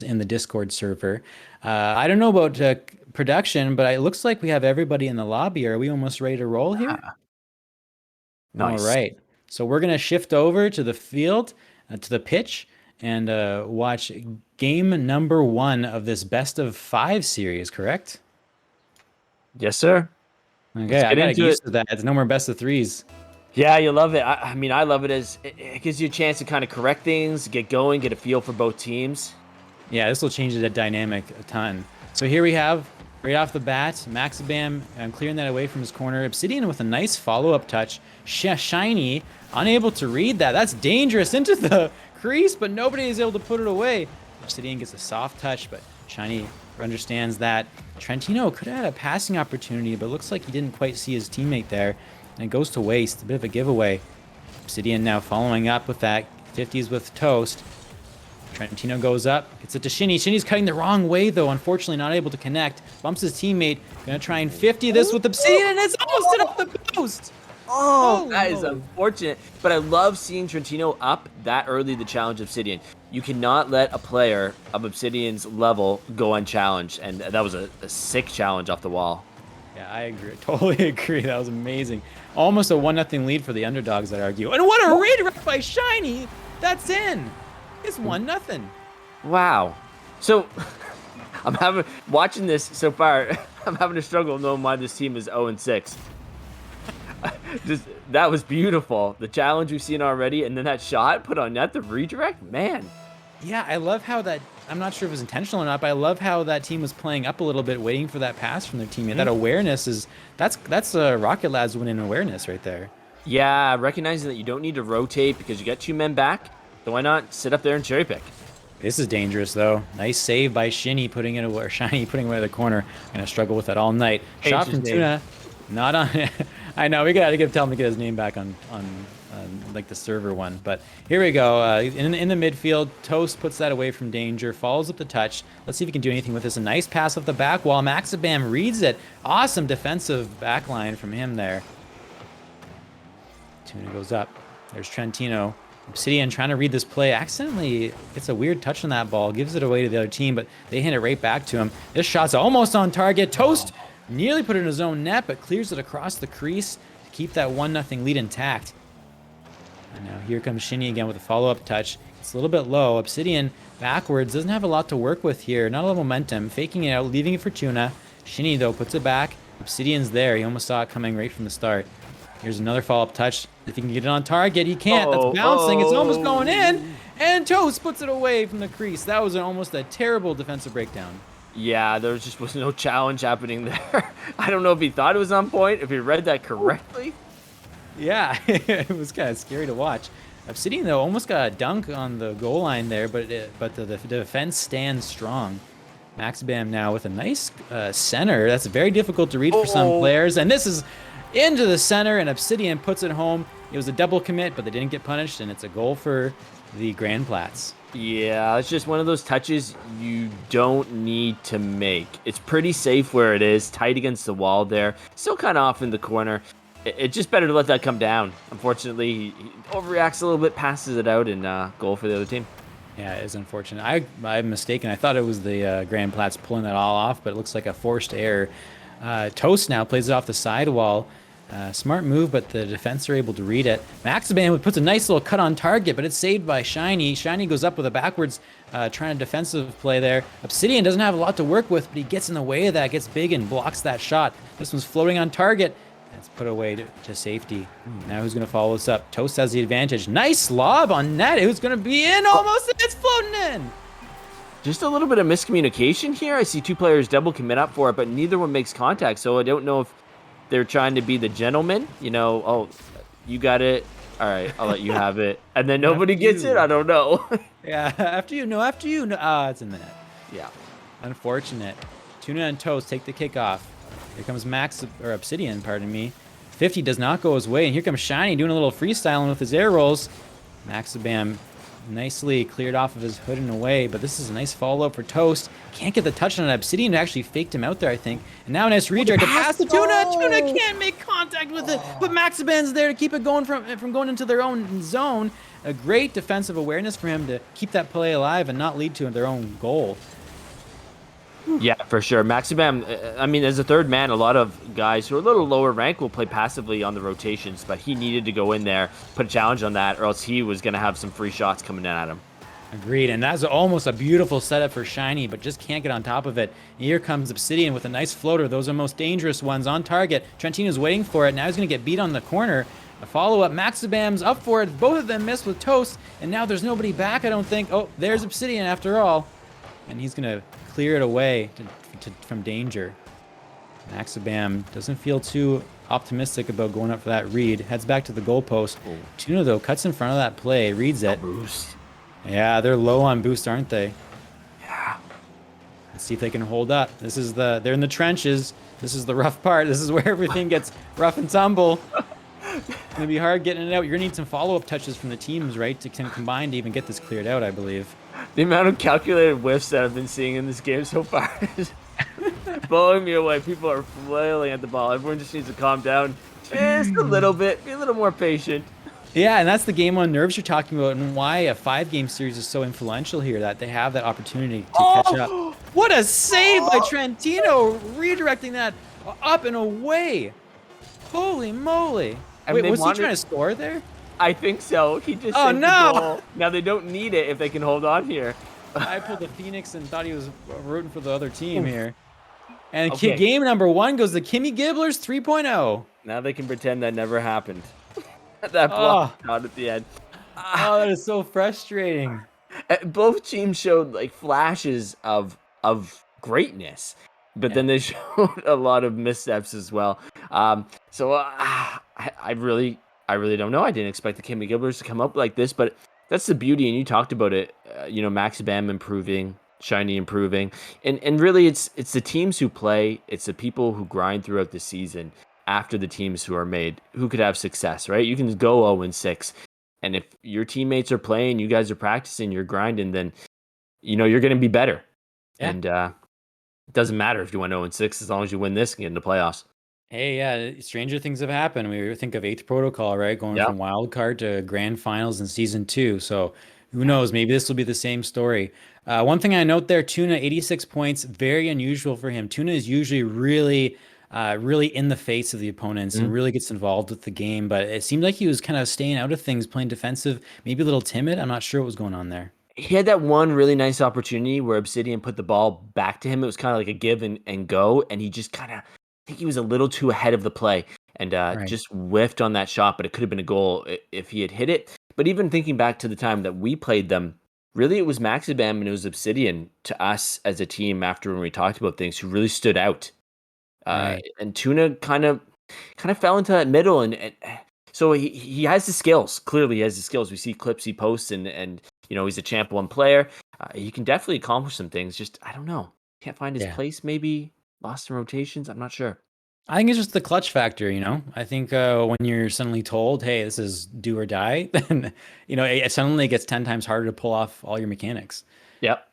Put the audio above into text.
in the Discord server. I don't know about production, but it looks like we have everybody in the lobby. Are we almost ready to roll here? Ah, All nice. right. So we're going to shift over to the field, to the pitch, and watch game number 1 of this best of 5 series, correct? Yes, sir. Okay, Let's I get got to get into it. used to that. It's no more best of threes. Yeah, you love it. I mean, I love it as it gives you a chance to kind of correct things, get going, get a feel for both teams. Yeah, this will change the dynamic a ton. So here we have, right off the bat, Maxibam clearing that away from his corner. Obsidian with a nice follow-up touch. Shiny, unable to read that. That's dangerous into the crease, but nobody is able to put it away. Obsidian gets a soft touch, but Shiny understands that. Trentino could have had a passing opportunity, but looks like he didn't quite see his teammate there. And it goes to waste. A bit of a giveaway. Obsidian now following up with that 50s with Toast. Trentino goes up, gets it to Shinny. Shinny's cutting the wrong way, though, unfortunately not able to connect. Bumps his teammate. Gonna try and 50 this with Obsidian, and it's almost hit off the post! Oh, Holy that is moly. unfortunate. But I love seeing Trentino up that early to challenge Obsidian. You cannot let a player of Obsidian's level go unchallenged, and that was a sick challenge off the wall. Yeah, I agree. Totally agree. That was amazing. Almost a 1-0 lead for the underdogs, I'd argue. And what a redirect by Shiny! That's in! It's 1-0. Wow. So I'm having watching this so far. I'm having a struggle knowing why this team is 0-6. Just that was beautiful. The challenge we've seen already, and then that shot put on net, the redirect, man. Yeah, I love how that. I'm not sure if it was intentional or not, but I love how that team was playing up a little bit, waiting for that pass from their teammate. That awareness is that's Rocket Labs winning awareness right there. Yeah, recognizing that you don't need to rotate because you got 2 men back. So why not sit up there and cherry pick? This is dangerous though. Nice save by Shinny putting it away, or Shiny putting it away the corner. Gonna struggle with that all night. Shot Anxious from name. Tuna, not on. I know we gotta tell him to get his name back on like the server one. But here we go. In the midfield, Toast puts that away from danger, follows up the touch. Let's see if he can do anything with this. A nice pass off the back wall. Maxibam reads it. Awesome defensive back line from him there. Tuna goes up. There's Trentino. Obsidian trying to read this play. Accidentally gets a weird touch on that ball. Gives it away to the other team, but they hand it right back to him. This shot's almost on target. Toast nearly put it in his own net, but clears it across the crease to keep that 1-0 lead intact. And now here comes Shinny again with a follow-up touch. It's a little bit low. Obsidian backwards. Doesn't have a lot to work with here. Not a lot of momentum. Faking it out, leaving it for Tuna. Shinny, though, puts it back. Obsidian's there. He almost saw it coming right from the start. Here's another follow-up touch. If he can get it on target, he can't. That's bouncing. It's almost going in. And Toast puts it away from the crease. That was almost a terrible defensive breakdown. Yeah, there just was no challenge happening there. I don't know if he thought it was on point, if he read that correctly. Yeah, it was kind of scary to watch. Obsidian, though, almost got a dunk on the goal line there, but the defense stands strong. Maxibam now with a nice center. That's very difficult to read for some players. And this is into the center, and Obsidian puts it home. It was a double commit, but they didn't get punished, and it's a goal for the Grand Plats. Yeah, it's just one of those touches you don't need to make. It's pretty safe where it is, tight against the wall there. Still kind of off in the corner. It's just better to let that come down. Unfortunately, he overreacts a little bit, passes it out, and goal for the other team. Yeah, it is unfortunate. I'm mistaken. I thought it was the Grand Plats pulling that all off, but it looks like a forced error. Toast now plays it off the sidewall. Smart move, but the defense are able to read it. Maxibam puts a nice little cut on target, but it's saved by Shiny. Shiny goes up with a backwards, trying to defensive play there. Obsidian doesn't have a lot to work with, but he gets in the way of that, gets big and blocks that shot. This one's floating on target. It's put away to safety. Now who's going to follow this up? Toast has the advantage. Nice lob on net. Who's going to be in almost? It's floating in. Just a little bit of miscommunication here. I see 2 players double commit up for it, but neither one makes contact, so I don't know if they're trying to be the gentleman, oh, you got it. All right, I'll let you have it. And then nobody gets it. I don't know. Yeah, after you know. Ah, it's in the net. Yeah. Unfortunate. Tuna and Toast take the kickoff. Here comes Obsidian, pardon me. 50 does not go his way, and here comes Shiny doing a little freestyling with his air rolls. Maxibam nicely cleared off of his hood and away, but this is a nice follow-up for Toast. Can't get the touch on it. Obsidian actually faked him out there, I think. And now a nice redirect. A pass to Tuna. Tuna can't make contact with it, but Maxibam's there to keep it going from going into their own zone. a great defensive awareness for him to keep that play alive and not lead to their own goal. Yeah, for sure. Maximum, I mean, as a third man, a lot of guys who are a little lower rank will play passively on the rotations, but he needed to go in there, put a challenge on that, or else he was going to have some free shots coming in at him. Agreed, and that's almost a beautiful setup for Shiny, but just can't get on top of it. And here comes Obsidian with a nice floater. Those are the most dangerous ones on target. Trentino's waiting for it. Now he's going to get beat on the corner. A follow-up. Maxibam's up for it. Both of them missed with Toast, and now there's nobody back, I don't think. Oh, there's Obsidian after all. And he's going to clear it away from danger. Maxibam doesn't feel too optimistic about going up for that read. Heads back to the goalpost. Tuna, though, cuts in front of that play, reads it. Boost. Yeah, they're low on boost, aren't they? Yeah. Let's see if they can hold up. They're in the trenches. This is the rough part. This is where everything gets rough and tumble. It's gonna be hard getting it out. You're gonna need some follow-up touches from the teams, right, to combine to even get this cleared out, I believe. The amount of calculated whiffs that I've been seeing in this game so far is blowing me away. People are flailing at the ball. Everyone just needs to calm down just a little bit. Be a little more patient. Yeah, and that's the game on nerves you're talking about, and why a 5-game series is so influential here, that they have that opportunity to catch up. What a save by Trentino, redirecting that up and away. Holy moly. Wait, was he trying to score there? I think so. He just Oh, saved the no! goal. Now they don't need it if they can hold on here. I pulled the Phoenix and thought he was rooting for the other team here. And Okay. game number 1 goes to Kimmy Gibblers 3.0. Now they can pretend that never happened. That block shot at the end. Oh, that is so frustrating. Both teams showed like flashes of greatness, but then they showed a lot of missteps as well. I really don't know. I didn't expect the Kimmy Gibblers to come up like this, but that's the beauty. And you talked about it. Maxibam improving, Shiny improving, and really it's the teams who play. It's the people who grind throughout the season. After the teams who are made, who could have success, right? You can go 0-6, and if your teammates are playing, you guys are practicing, you're grinding, then you're going to be better. Yeah. And it doesn't matter if you went 0-6 as long as you win this and get into playoffs. Hey, yeah, stranger things have happened. We think of Eighth Protocol, right? Going from wild card to grand finals in season 2. So who knows? Maybe this will be the same story. One thing I note there, Tuna, 86 points, very unusual for him. Tuna is usually really in the face of the opponents and really gets involved with the game. But it seemed like he was kind of staying out of things, playing defensive, maybe a little timid. I'm not sure what was going on there. He had that one really nice opportunity where Obsidian put the ball back to him. It was kind of like a give and go. And he just I think he was a little too ahead of the play and just whiffed on that shot. But it could have been a goal if he had hit it. But even thinking back to the time that we played them, really it was Maxibam and it was Obsidian to us as a team after when we talked about things who really stood out. And Tuna kind of fell into that middle, and so he has the skills. Clearly, he has the skills. We see clips he posts, and he's a champ 1 player. He can definitely accomplish some things. Just I don't know, can't find his place. Maybe lost in rotations. I'm not sure. I think it's just the clutch factor. I think when you're suddenly told, "Hey, this is do or die," then it suddenly gets 10 times harder to pull off all your mechanics. Yep.